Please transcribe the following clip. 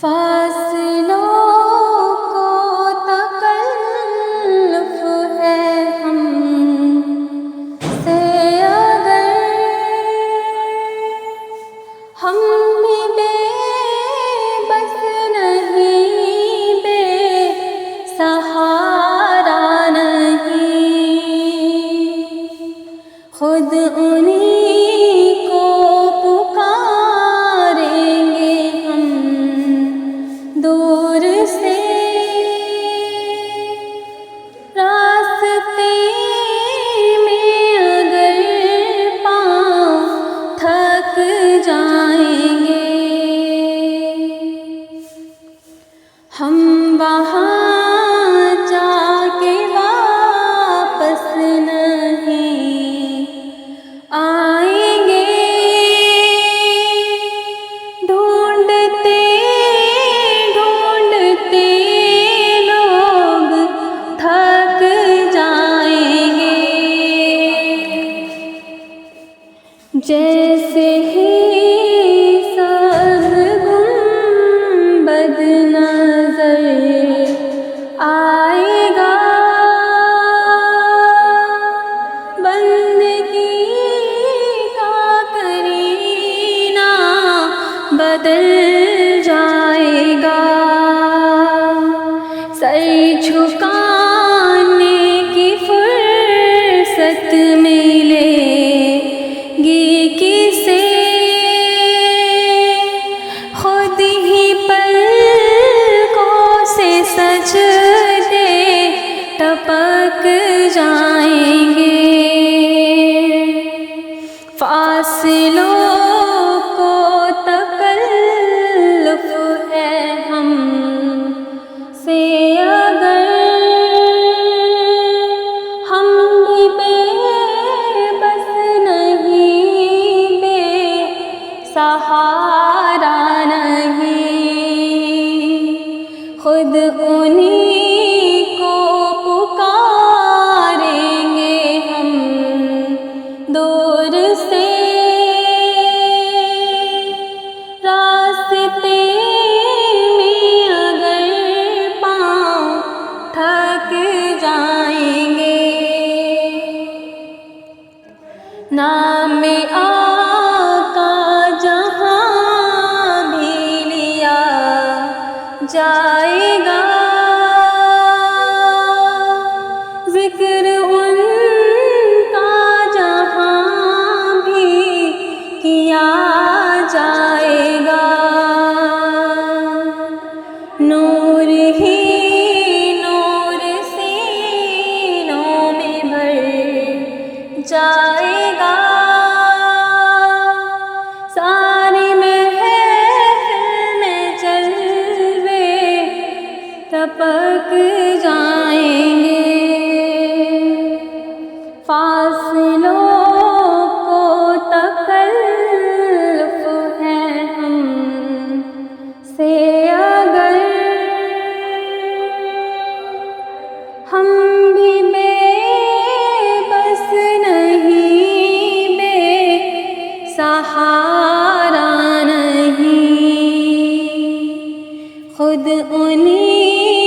فاصلوں کو تکلف ہے ہم سے اگر ہم بھی بے بس نہیں، بے سہارا نہیں، خود انہیں کو پکاریں گے ہم دور سے، راستے میں اگر پاؤں تھک جائیں گے ہم وہاں جا کے واپس نہیں آئیں گے، ڈھونڈتے ڈھونڈتے لوگ تھک جائیں گے، جیسے ہی سب گنبد نظر آئے گا، بندگی کا کرینہ بدل جائے گا، سر جھکانے کی فرصت ملے گی کسے، خود ہی پلکوں سے سجدے ٹپک جائیں گے، فاصلوں کو تکلف ہے ہم سے اگر ہم بھی بے بس نہیں، بے سہارا نہیں، خود انہیں کو پکاریں گے ہم دور سے، راستے میں اگر پاؤں تھک جائیں گے، نام آقا جہاں بھی لیا جائے گا، ذکر ان کا جہاں بھی کیا جائے گا، نور ہی نور سینوں میں بھر جائے گا، ساری محفل میں جلوے ٹپک جائیں گے، فاصلوں کو تکلف ہے ہم سے اگر ہم بھی بے بس نہیں، بے سہارا نہیں، خود انہیں